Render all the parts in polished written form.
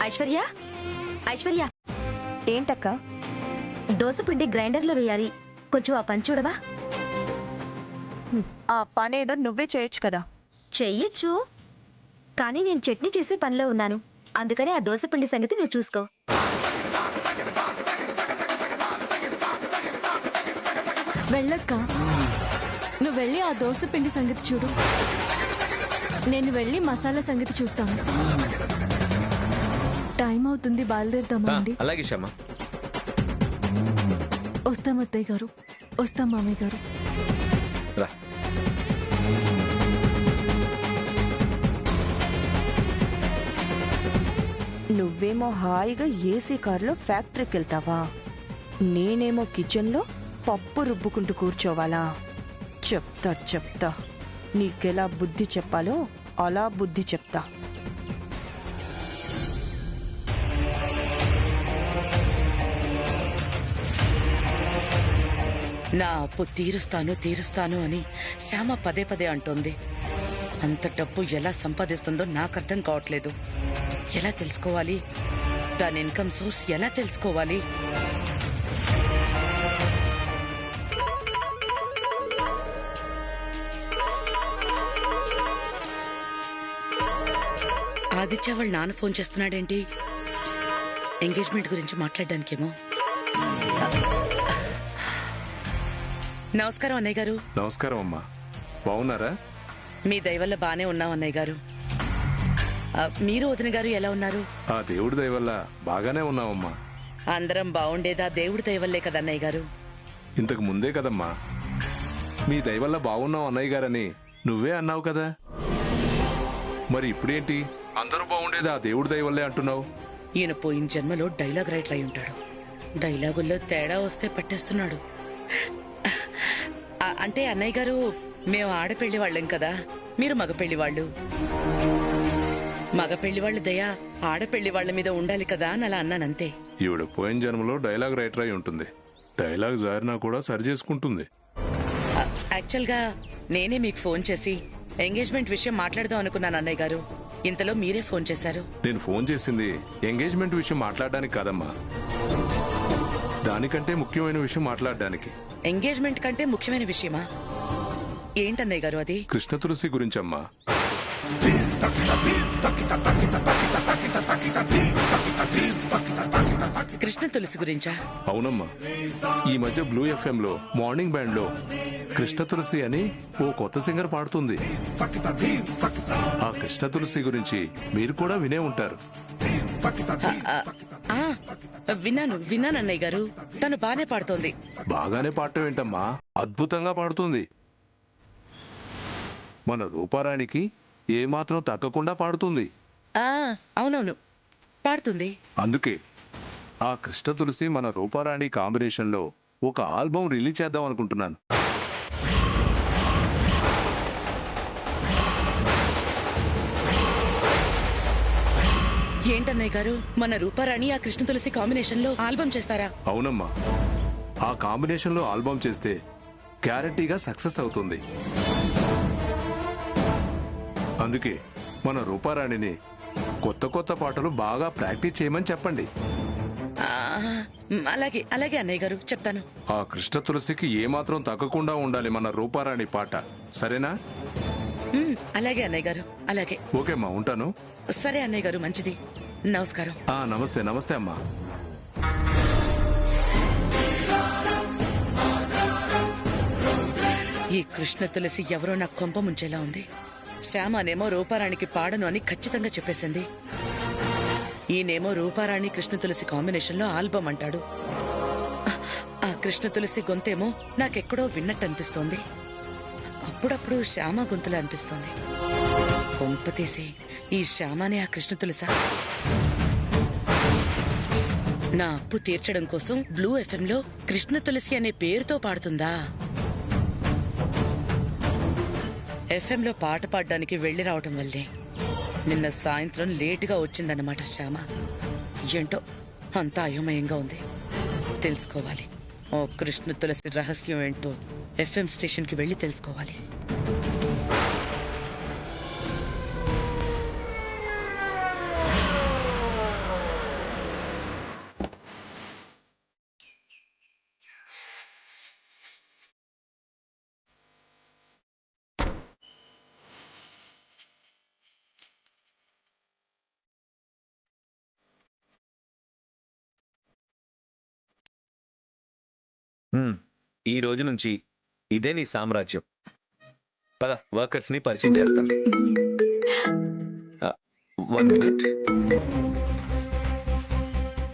ఐశ్వర్య, ఐశ్వర్య, ఏంటక్క? దోసపిండి గ్రైండర్లో వేయాలి. కొంచెం ఆ పని చూడవా? ఆ పనేదో నువ్వే చేయొచ్చు కదా. చెయ్యొచ్చు, కానీ నేను చట్నీ చేసే పనిలో ఉన్నాను. అందుకని ఆ దోసపిండి సంగతి నువ్వు చూసుకో. వెళ్ళక్క, నువ్వు వెళ్ళి ఆ దోసపిండి సంగతి చూడు. నేను వెళ్ళి మసాలా సంగతి చూస్తాను. టైం అవుతుంది, బయలుదేరుతామా అండి? అలాగే శ్యామ. వస్తాం అత్తయ్య గారు, వస్తాం మామయ్య గారు. రా. నువ్వేమో హాయిగా ఏసీ కారులో ఫ్యాక్టరీకి వెళ్తావా? నేనేమో కిచెన్లో పప్పు రుబ్బుకుంటూ కూర్చోవాలా? చెప్తా చెప్తా, నీకెలా బుద్ధి చెప్పాలో అలా బుద్ధి చెప్తా. నా అప్పు తీరుస్తాను అని శ్యామ పదే పదే అంటోంది. అంత డబ్బు ఎలా సంపాదిస్తుందో నాకు అర్థం కావట్లేదు. ఎలా తెలుసుకోవాలి? దాని ఇన్కమ్ సోర్స్ ఎలా తెలుసుకోవాలి? ఆదిత్య వాళ్ళ నాన్న ఫోన్ చేస్తున్నాడేంటి? ఎంగేజ్మెంట్ గురించి మాట్లాడడానికేమో. నమస్కారం అన్నయ్య గారు. నమస్కారం అమ్మా, బాగున్నారా? మీ దయవల్ల బానే ఉన్నాం అన్నయ్య గారు. మీరు వదిన గారు ఎలా ఉన్నారు? ఆ దేవుడి దయ వల్ల బాగానే ఉన్నావమ్మా. అందరం బాగుండేదా దేవుడి దయవల్లే కదా అన్నయ్య గారు. ఇంతకు ముందే కదమ్మా మీ దయ వల్ల బాగున్నావు అన్నయ్య గారని నువ్వే అన్నావు కదా. మరి ఇప్పుడేంటి అందరూ బాగుండేదా దేవుడి దయ వల్లే అంటున్నావు? ఈయన పోయిన జన్మలో డైలాగ్ రైటర్ అయి ఉంటాడు. డైలాగుల్లో తేడా వస్తే పట్టేస్తున్నాడు. అంటే అన్నయ్య గారు, మేము ఆడపెళ్లి వాళ్ళం కదా, మీరు మగపెళ్లి వాళ్ళు. మగపెళ్లి వాళ్ళ దయ ఆడపెళ్లి వాళ్ళ మీద ఉండాలి కదా అని అలా అన్నానంతే. ఈవిడ పోయిన జన్మలో డైలాగ్ రైటర్ అయి ఉంటుంది. డైలాగ్ జారినా కూడా సరి చేసుకుంటుంది. యాక్చువల్గా నేనే మీకు ఫోన్ చేసి ఎంగేజ్మెంట్ విషయం మాట్లాడదాం అనుకున్నాను అన్నయ్య గారు. ఇంతలో మీరే ఫోన్ చేశారు. నేను ఫోన్ చేసింది ఎంగేజ్మెంట్ విషయం మాట్లాడడానికి కాదమ్మా, దానికంటే ముఖ్యమైన విషయం మాట్లాడడానికి. ఎంగేజ్మెంట్ కంటే ముఖ్యమైన విషయమా? ఏంటన్నయ్య గారు అది? కృష్ణ తులసి గురించమ్మా. కృష్ణ తులసి గురించా? అవునమ్మా, ఈ మధ్య బ్లూ ఎఫ్ఎం లో మార్నింగ్ బ్యాండ్ లో కృష్ణ తులసి అని ఓ కొత్త సింగర్ పాడుతుంది. ఆ కృష్ణ తులసి గురించి మీరు కూడా వినే ఉంటారు. విన్నాను అన్నయ్య గారు. తను బానే పాడుతోంది. బాగానే పాడటం ఏంటమ్మా, అద్భుతంగా పాడుతుంది. మన రూపారానికి ఏమాత్రం తగ్గకుండా పాడుతుంది. అవునవును, పాడుతుంది. అందుకే ఆ కృష్ణ తులసి మన రూపారాణి కాంబినేషన్ లో ఒక ఆల్బం రిలీజ్ చేద్దాం అనుకుంటున్నాను. ఏంటన్నయ్య గారు, మన రూపారాణి ఆ కృష్ణ తులసి కాంబినేషన్ లో ఆల్బం చేస్తారా? అవునమ్మా, ఆ కాంబినేషన్ లో ఆల్బం చేస్తే గ్యారంటీగా సక్సెస్ అవుతుంది. అందుకే మన రూపారాణిని కొత్త కొత్త పాటలు బాగా ప్రాక్టీస్ చేయమని చెప్పండి. అలాగే అలాగే అన్నయ్య గారు, చెప్తాను. ఆ కృష్ణ తులసికి ఏమాత్రం తగ్గకుండా ఉండాలి మన రూపారాణి పాట, సరేనా? అలాగే అన్నయ్య గారు, అలాగే. ఓకేమ్మా, ఉంటాను. సరే అన్నయ్య గారు, మంచిది. నమస్కారం. నమస్తే. నమస్తే అమ్మా. ఈ కృష్ణ తులసి ఎవరో నాకు కొంప ముంచేలా ఉంది. శ్యామనేమో రూపారాణికి పాడను అని ఖచ్చితంగా చెప్పేసింది. ఈయనేమో రూపారాణి కృష్ణ తులసి కాంబినేషన్ లో ఆల్బం అంటాడు. ఆ కృష్ణ తులసి గొంతేమో నాకెక్కడో విన్నట్టు అనిపిస్తోంది. అప్పుడప్పుడు శ్యామ గొంతులా అనిపిస్తోంది. కొంప తీసి ఈ శ్యామనే ఆ కృష్ణ తులసా? నా అప్పు తీర్చడం కోసం బ్లూ ఎఫ్ఎం లో కృష్ణ తులసి అనే పేరుతో పాడుతుందా? ఎఫ్ఎం లో పాట పాడడానికి వెళ్లి రావటం వల్లే నిన్న సాయంత్రం లేటుగా వచ్చిందన్నమాట శ్యామ. ఏంటో అంతా అయోమయంగా ఉంది. తెలుసుకోవాలి. ఓ కృష్ణ తులసి రహస్యం ఏంటో ఎఫ్ఎం స్టేషన్ కి వెళ్లి తెలుసుకోవాలి. ఈ రోజు నుంచి ఇదే నీ సామ్రాజ్యం. పద వర్కర్స్ ని పరిచయం చేస్తాను. 1 minute.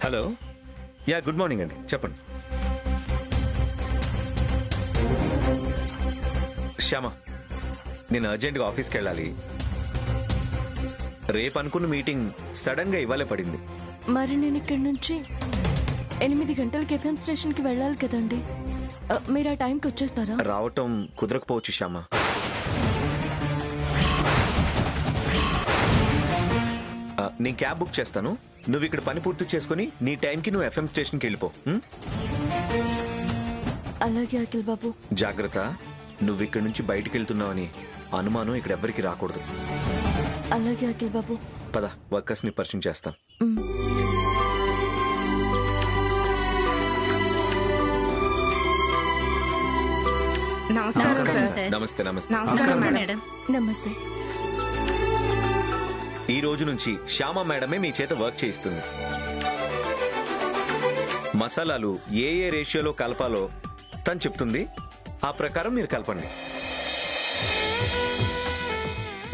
Hello, yeah good morning అండి, చెప్పండి. శ్యామ, నేను అర్జెంటుగా ఆఫీస్కి వెళ్ళాలి. రేపు అనుకున్న మీటింగ్ సడన్ గా ఇవాళే పడింది. మరి నేను ఇక్కడి నుంచి 8 గంటలకి ఎఫ్ఎం స్టేషన్కి వెళ్ళాలి కదండి. మీరు ఆ టైంకి వచ్చేస్తారా? రావటం కుదరకపోవచ్చు శ్యామ. నేను క్యాబ్ బుక్ చేస్తాను. నువ్వు ఇక్కడ పని పూర్తి చేసుకుని నీ టైంకి నువ్వు ఎఫ్ఎం స్టేషన్కి వెళ్ళిపో. అలాగే అఖిల్ బాబు. జాగ్రత్త, నువ్వు ఇక్కడ నుంచి బయటికి వెళ్తున్నావని అనుమానం ఇక్కడ ఎవ్వరికి రాకూడదు. అలాగే అఖిల్ బాబు. పద వర్కర్స్ ని పరిచయం చేస్తాం. నమస్కారం సార్. నమస్తే నమస్తే. నమస్కారం మేడం. నమస్తే. ఈ రోజు నుంచి శ్యామ మేడమే మీ చేత వర్క్ చేయిస్తుంది. మసాలాలు ఏ ఏ రేషియోలో కలపాలో తను చెప్తుంది. ఆ ప్రకారం మీరు కలపండి.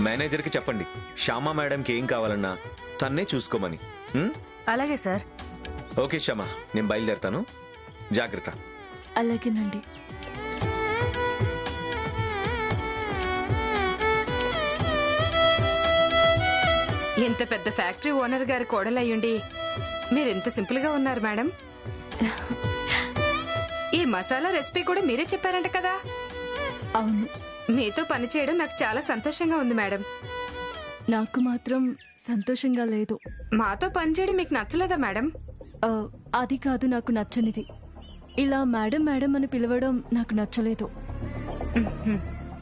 మేనేజర్కి చెప్పండి శ్యామ మేడంకి ఏం కావాలన్నా తన్నే చూసుకోమని. అలాగే సార్. ఓకే శ్యామ, నేను బయలుదేరతాను. జాగ్రత్త. అలాగేనండి. ఎంత పెద్ద ఫ్యాక్టరీ ఓనర్ గారి కోడలయ్యుండి మీరెంత సింపుల్ గా ఉన్నారు మేడం. ఈ మసాలా రెసిపీ కూడా మీరే చెప్పారంట కదా? అవును. మీతో పని చేయడం నాకు చాలా సంతోషంగా ఉంది మేడం. నాకు మాత్రం సంతోషంగా లేదు. మాతో పని చేయడం మీకు నచ్చలేదా మేడం? అది కాదు నాకు నచ్చనిది. ఇలా మేడం మేడం అని పిలవడం నాకు నచ్చలేదు.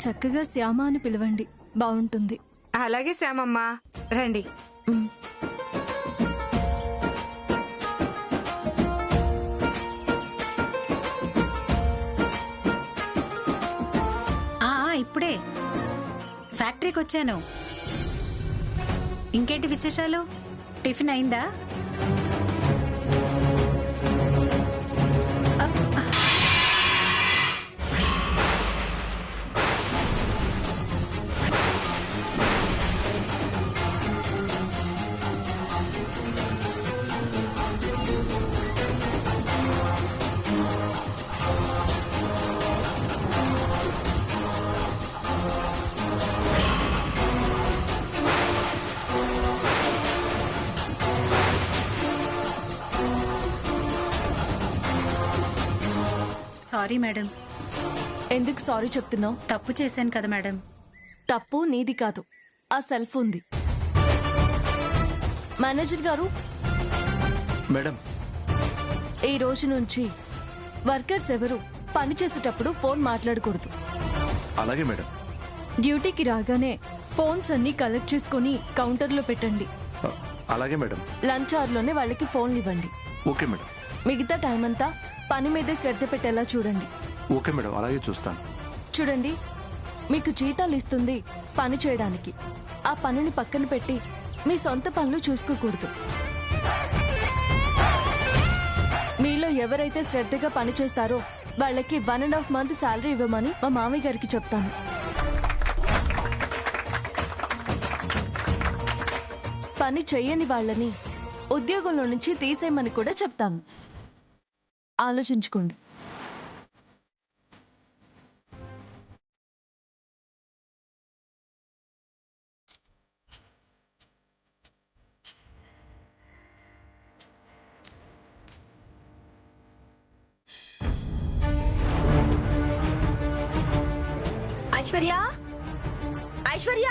చక్కగా శ్యామ అని పిలవండి, బాగుంటుంది. అలాగే శ్యామమ్మ, రండి. ఇప్పుడే ఫ్యాక్టరీకి వచ్చాను. ఇంకేంటి విశేషాలు? టిఫిన్ అయిందా? Sorry madam. ఎందుకు సారీ చెప్తున్నావు? తప్పు చేశాను కదా మేడం. తప్పు నీది కాదు, ఆ సెల్ ఫోన్ది. మేనేజర్ గారు, మేడం, ఈ రోజు నుంచి వర్కర్స్ ఎవరు పని చేసేటప్పుడు ఫోన్ మాట్లాడకూడదు. అలాగే మేడం. డ్యూటీకి రాగానే ఫోన్స్ అన్ని కలెక్ట్ చేసుకుని కౌంటర్లో పెట్టండి. అలాగే మేడం. లంచ్ అవర్లోనే వాళ్ళకి ఫోన్లు ఇవ్వండి. Okay madam. మిగతా టైం అంతా పని మీదే శ్రద్ధ పెట్టేలా చూడండి. ఓకే మేడం, అలాగే చూస్తాను. చూడండి, మీకు జీతాలు ఇస్తుంది పని చేయడానికి. ఆ పనిని పక్కన పెట్టి మీ సొంత పనులు చూసుకోకూడదు. మీలో ఎవరైతే శ్రద్ధగా పని చేస్తారో వాళ్ళకి 1.5 month శాలరీ ఇవ్వమని మా మామయ్య గారికి చెప్తాను. పని చెయ్యని వాళ్ళని ఉద్యోగంలో నుంచి తీసేయమని కూడా చెప్తాను. ఆలోచించుకోండి. ఐశ్వర్య, ఐశ్వర్య,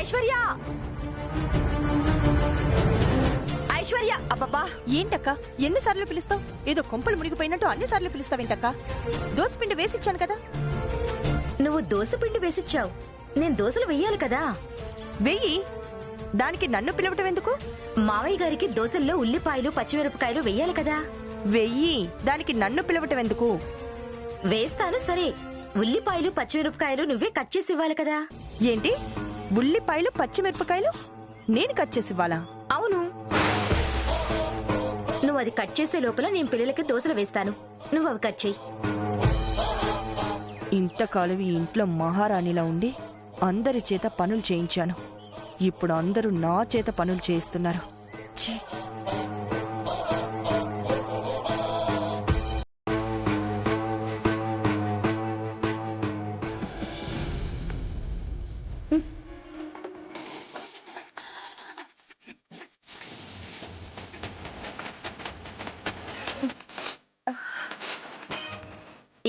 ఐశ్వర్య, ఐశ్వర్య. అబ్బబ్బా, ఏంటక్క ఎన్నిసార్లు పిలుస్తావు? ఏదో కొంపలు మునిగిపోయినట్టు అన్నిసార్లు పిలుస్తావేంటక్క? దోసపిండి వేసిచ్చాను కదా. నువ్వు దోసపిండి వేసిచ్చావు, నేను దోశలు వెయ్యాలి కదా. వెయ్యి. దానికి నన్ను పిలవటం ఎందుకు? మావయ్య గారికి దోశల్లో ఉల్లిపాయలు పచ్చిమిరపకాయలు వెయ్యాలి కదా. వెయ్యి. దానికి నన్ను పిలవటం ఎందుకు? వేస్తాను సరే, ఉల్లిపాయలు పచ్చిమిరపకాయలు నువ్వే కట్ చేసి ఇవ్వాలి కదా. ఏంటి? ఉల్లిపాయలు పచ్చిమిరపకాయలు నేను కట్ చేసి ఇవ్వాలా? అవును, నువ్వు అది కట్ చేసే లోపల నేను పిల్లలకి దోశలు వేస్తాను. నువ్వు అవి కట్ చెయ్యి. ఇంతకాలం ఈ ఇంట్లో మహారాణిలా ఉండి అందరి చేత పనులు చేయించాను. ఇప్పుడు అందరూ నా చేత పనులు చేయిస్తున్నారు. ఛీ!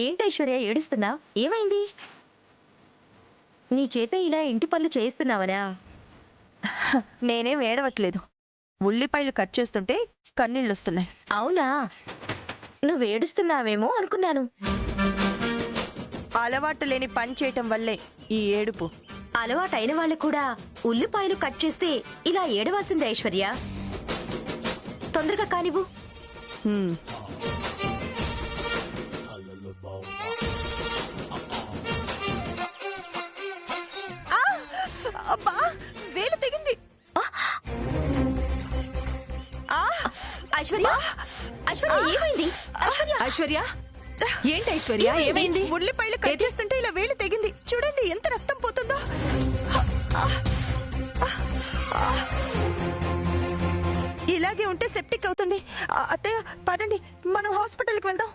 ఏంటి ఐశ్వర్య ఏడుస్తున్నావు? ఏమైంది? నీ చేత ఇలా ఇంటి పనులు చేయిస్తున్నావనా? నేనేం ఏడవట్లేదు. ఉల్లిపాయలు కట్ చేస్తుంటే కన్నీళ్ళు వస్తున్నాయి. అవునా, నువ్వు ఏడుస్తున్నావేమో అనుకున్నాను. అలవాటు లేని పని చేయటం వల్లే ఈ ఏడుపు. అలవాటైన వాళ్ళు కూడా ఉల్లిపాయలు కట్ చేస్తే ఇలా ఏడవాల్సిందే ఐశ్వర్య. తొందరగా కానివ్వు. హ్మ్. అబ్బా, వేలు తెగింది. ఐశ్వర్య, ఐశ్వర్య ఏమైంది? ఐశ్వర్య, ఐశ్వర్య ఏంటి ఐశ్వర్య ఏమైంది? ఉల్లిపాయలు కట్ చేస్తుంటే ఇలా వేలు తెగింది. చూడండి ఎంత రక్తం పోతుందో. ఇలాగే ఉంటే సెప్టిక్ అవుతుంది. అత్తయ్య పదండి, మనం హాస్పిటల్కి వెళ్దాం.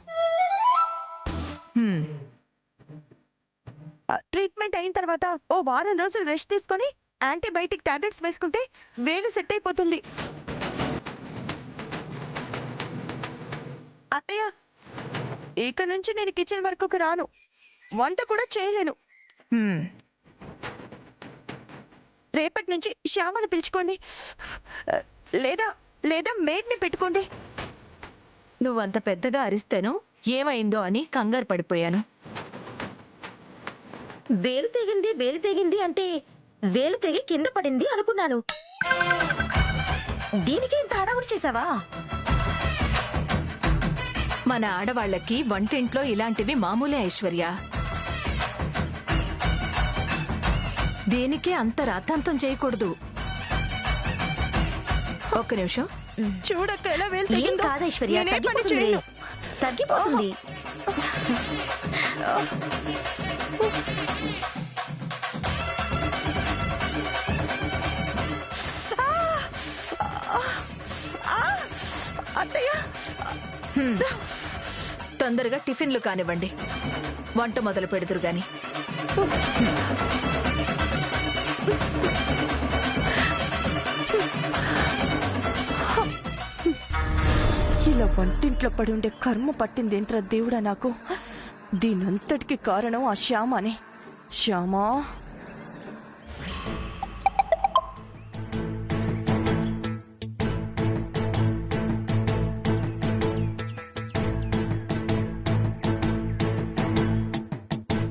ట్రీట్మెంట్ అయిన తర్వాత ఓ వారం రోజులు రెస్ట్ తీసుకొని యాంటీబయాటిక్ టాబ్లెట్స్ వేసుకుంటే వేలు సెట్ అయిపోతుంది. అత్తయ్య, ఇక నుంచి నేను కిచెన్ వరకు రాను, వంట కూడా చేయలేను. రేపటి నుంచి శ్యామను పిలుచుకోండి, లేదా లేదా మేడ్ని పెట్టుకోండి. నువ్వంత పెద్దగా అరిస్తేనో ఏమైందో అని కంగారు పడిపోయాను. వేలు తెగింది అంటే వేలు తెగి కింద పడింది అనుకున్నాను. దీనికి ఇంత హడావుడి చేసావా? మన ఆడవాళ్ళకి వంటింట్లో ఇలాంటివి మామూలే ఐశ్వర్య. దేనికే అంత రాద్ధాంతం చేయకూడదు. ఒక్క నిమిషం. చూడక్క ఎలా వేలు ఏం తెగిందో. కాదు ఐశ్వర్య, నేనే పని తగ్గిపోతుంది. చేయను. తగ్గిపోతుంది. అత్తయ్య, తొందరగా టిఫిన్లు కానివ్వండి, వంట మొదలు పెడుతురు గాని. ఇలా వంటింట్లో పడి ఉండే కర్మ పట్టిందేంట్రా దేవుడా నాకు. దీనంతటికి కారణం ఆ శ్యామనే. శ్యామా,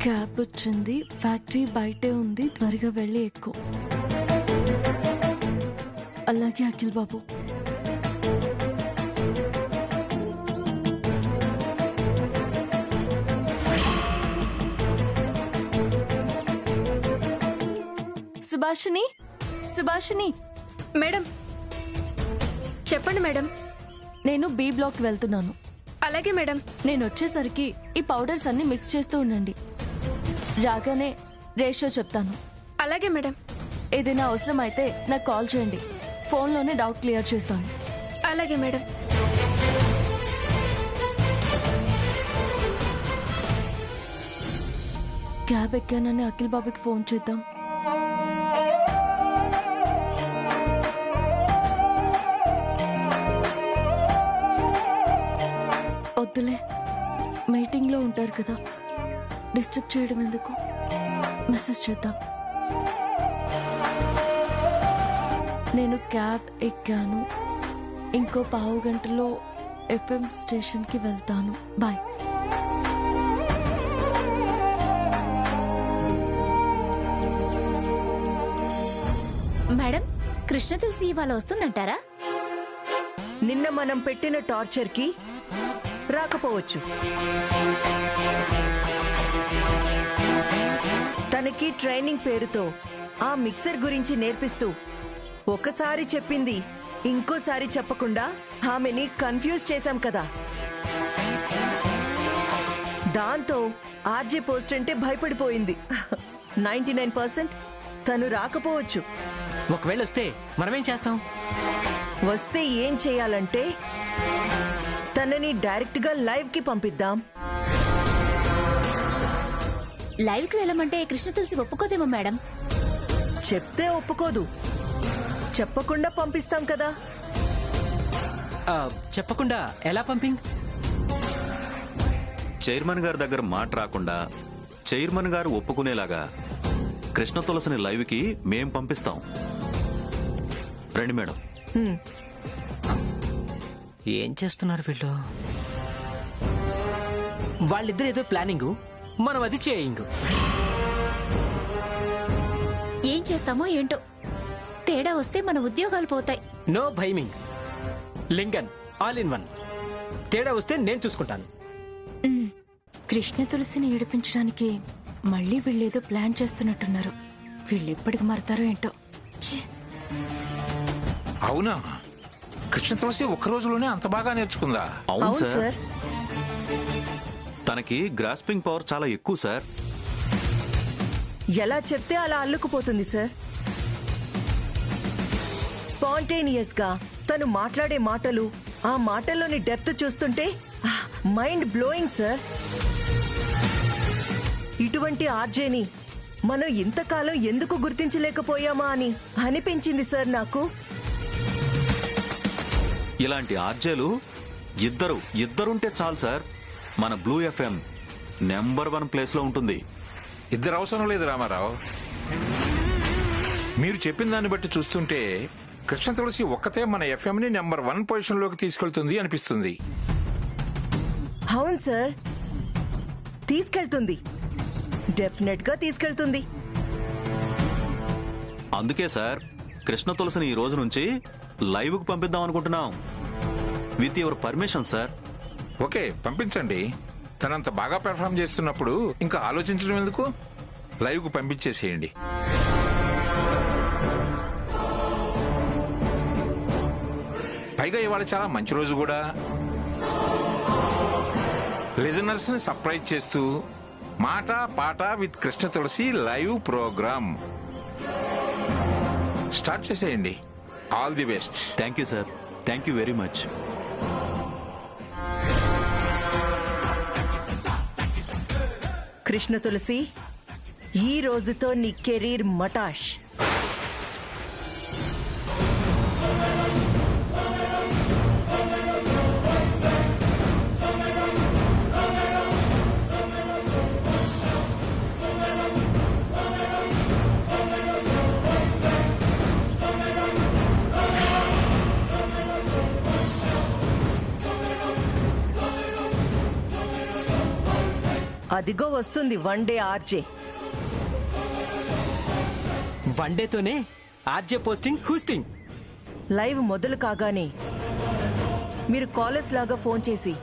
క్యాబ్ వచ్చింది, ఫ్యాక్టరీ బయటే ఉంది, త్వరగా వెళ్ళి ఎక్కువ. అలాగే అఖిల్ బాబు. సుభాషిణి, సుభాషిణి. మేడం చెప్పండి మేడం. నేను బి బ్లాక్ వెళ్తున్నాను. అలాగే మేడం. నేను వచ్చేసరికి ఈ పౌడర్స్ అన్ని మిక్స్ చేస్తూ ఉండండి. రాగానే రేషియో చెప్తాను. అలాగే మేడం. ఏదైనా అవసరం అయితే నాకు కాల్ చేయండి. ఫోన్లోనే డౌట్ క్లియర్ చేస్తాను. అలాగే మేడం. క్యాబ్ ఎక్కానని అఖిల్ బాబుకి ఫోన్ చేద్దాం. వద్దులే, మీటింగ్లో ఉంటారు కదా, డిస్టర్బ్ చేయడం ఎందుకు. మెసేజ్ చేద్దాం. నేను క్యాబ్ ఎక్కాను, ఇంకో పావు గంటలో ఎఫ్ఎం స్టేషన్కి వెళ్తాను. బాయ్. మేడం, కృష్ణ తులసి ఇవాళ వస్తుందంటారా? నిన్న మనం పెట్టిన టార్చర్ కి రాకపోవచ్చు. తనకి ట్రైనింగ్ పేరుతో ఆ మిక్సర్ గురించి నేర్పిస్తూ ఒకసారి చెప్పింది ఇంకోసారి చెప్పకుండా ఆమెని కన్ఫ్యూజ్ చేశాం కదా. దాంతో ఆర్జే పోస్ట్ అంటే భయపడిపోయింది. 99% తను రాకపోవచ్చు. ఒకవేళ వస్తే మనమేం చేస్తాం? వస్తే ఏం చేయాలంటే తనని డైరెక్ట్ గా లైవ్ కి పంపిద్దాం. లైవ్ కి వెళ్ళమంటే కృష్ణ తులసి ఒప్పుకోదేమో మేడం. చెప్తే ఒప్పుకోదు, చెప్పకుండా పంపిస్తాం కదా. చెప్పకుండా ఎలా పంపింగ్? చైర్మన్ గారి దగ్గర మాట రాకుండా చైర్మన్ గారు ఒప్పుకునేలాగా కృష్ణ తులసిని లైవ్ కి మేం పంపిస్తాం. రండి మేడం. ఏం చేస్తున్నారు వీళ్ళు? వాళ్ళిద్దరు ఏదో ప్లానింగ్, మనం అది చేయింగ్. ఏం చేస్తామో ఏంటో, తేడా వస్తే మన ఉద్యోగాలు పోతాయి. నో భైమింగ్, లింగన్ ఆల్ ఇన్ వన్. తేడా వస్తే నేను చూసుకుంటాను. కృష్ణ తులసిని ఏడిపించడానికి మళ్ళీ వీళ్ళేదో ప్లాన్ చేస్తున్నట్టున్నారు. వీళ్ళు ఎప్పటికి మారతారో ఏంటో. అవునా? కృష్ణ తులసి ఒక్క రోజులోనే అంత బాగా నేర్చుకుందా? అవును సార్, తనకి గ్రాస్పింగ్ పవర్ చాలా ఎక్కువ సార్. ఎలా చెప్తే అలా అల్లుకుపోతుంది సార్. స్పాంటేనియస్ గా తను మాట్లాడే మాటలు, ఆ మాటల్లోని డెప్త్ చూస్తుంటే మైండ్ బ్లోయింగ్ సార్. ఇటువంటి ఆర్జేని మనం ఇంతకాలం ఎందుకు గుర్తించలేకపోయామా అని అనిపించింది సార్ నాకు. ఇలాంటి ఆర్జేలు ఇద్దరుంటే చాలు సార్. మన బ్లూ ఎఫ్ఎం నెంబర్ 1 ప్లేస్ లో ఉంటుంది. ఇద్దరు అవసరం లేదు రామారావు. మీరు చెప్పిన దాన్ని బట్టి చూస్తుంటే కృష్ణ తులసి ఒక్కతే మన ఎఫ్ఎం ని నెంబర్ 1 పొజిషన్ లోకి తీసుకెళ్తుంది అనిపిస్తుంది. అవును సార్, తీసుకెళ్తుంది, డెఫినెట్ గా తీసుకెళ్తుంది. అందుకే సార్ కృష్ణ తులసిని ఈ రోజు నుంచి లైవ్ కు పంపిద్దాం అనుకుంటున్నాం. With your permission sir. Okay, పంపించండి. తనంత బాగా పెర్ఫామ్ చేస్తున్నప్పుడు ఇంకా ఆలోచించడం ఎందుకు? లైవ్ కు పంపించేసేయండి. పైగా ఇవాళ చాలా మంచి రోజు కూడా. లిజనర్స్ ని సర్ప్రైజ్ చేస్తూ మాట పాట with Krishna Tulasi live programme start చేసేయండి. All the best. Thank you sir, thank you very much. Krishna Tulasi, ఈ రోజుతో నీ కెరీర్ మటాష్. అదిగో వస్తుంది వన్ డే ఆర్జే. వన్ డేతోనే ఆర్జే పోస్టింగ్ హూస్టింగ్. లైవ్ మొదలు కాగానే మీరు కాలర్స్ లాగా ఫోన్ చేసి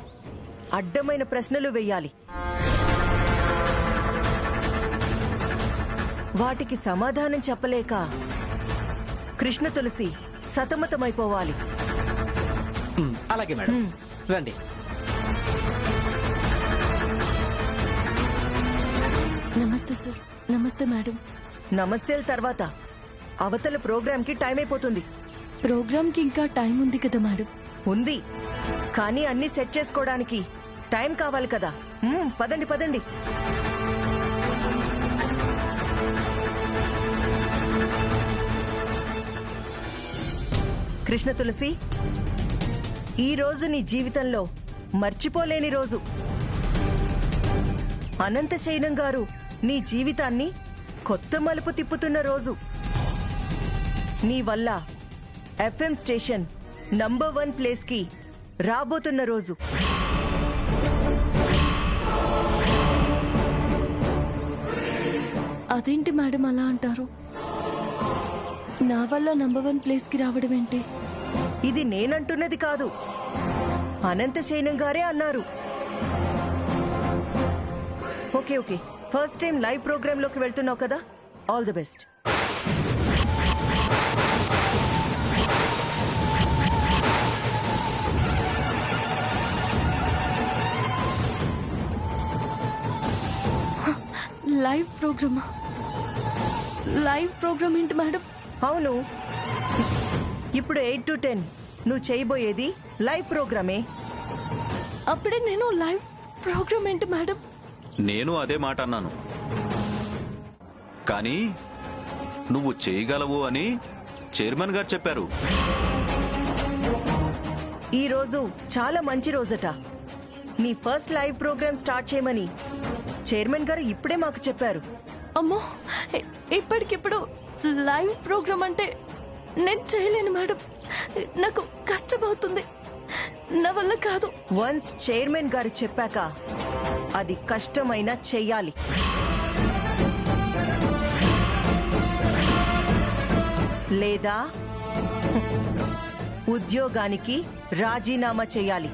అడ్డమైన ప్రశ్నలు వేయాలి. వాటికి సమాధానం చెప్పలేక కృష్ణ తులసి సతమతమైపోవాలి. అలాగే మేడం, రండి. నమస్తే సార్. నమస్తే మేడం. నమస్తేల తర్వాత అవతల ప్రోగ్రామ్ కి టైం అయిపోతుంది. ప్రోగ్రామ్ కి ఇంకా టైం ఉంది కదా మేడం? ఉంది, కానీ అన్ని సెట్ చేసుకోవడానికి టైం కావాలి కదా. పదండి పదండి. కృష్ణ తులసి, ఈ రోజు నీ జీవితంలో మర్చిపోలేని రోజు. అనంత శయనం గారు నీ జీవితాన్ని కొత్త మలుపు తిప్పుతున్న రోజు. నీ వల్ల ఎఫ్ఎం స్టేషన్ నంబర్ 1 ప్లేస్ కి రాబోతున్న రోజు. అదేంటి మేడం అలా అంటారు? నా వల్ల నంబర్ 1 ప్లేస్ కి రావడం ఏంటి? ఇది నేనంటున్నది కాదు, అనంత శయనం గారే అన్నారు. Okay okay, first time live programme లోకి వెళ్తున్నావు కదా, ఆల్ ది బెస్ట్. లైవ్ ప్రోగ్రామా? లైవ్ ప్రోగ్రామ్ ఏంటి మేడం? అవును, ఇప్పుడు 8 to 10 నువ్వు చేయబోయేది లైవ్ ప్రోగ్రామే. అప్పుడే నేను లైవ్ ప్రోగ్రామ్ ఏంటి మేడం? నేను అదే మాట అన్నాను, కానీ నువ్వు చేయగలవు అని చైర్మన్ గారు చెప్పారు. ఈ రోజు చాలా మంచి రోజట. నీ ఫస్ట్ లైవ్ ప్రోగ్రామ్ స్టార్ట్ చేయమని చైర్మన్ గారు ఇప్పుడే మాకు చెప్పారు. అమ్మో, ఇప్పటికిప్పుడు లైవ్ ప్రోగ్రామ్ అంటే నేను చేయలేను మేడం. నాకు కష్టమవుతుంది, నా వల్ల కాదు. వన్స్ చైర్మన్ గారు చెప్పాక అది కష్టమైనా చెయ్యాలి. లేదా ఉద్యోగానికి రాజీనామా చేయాలి.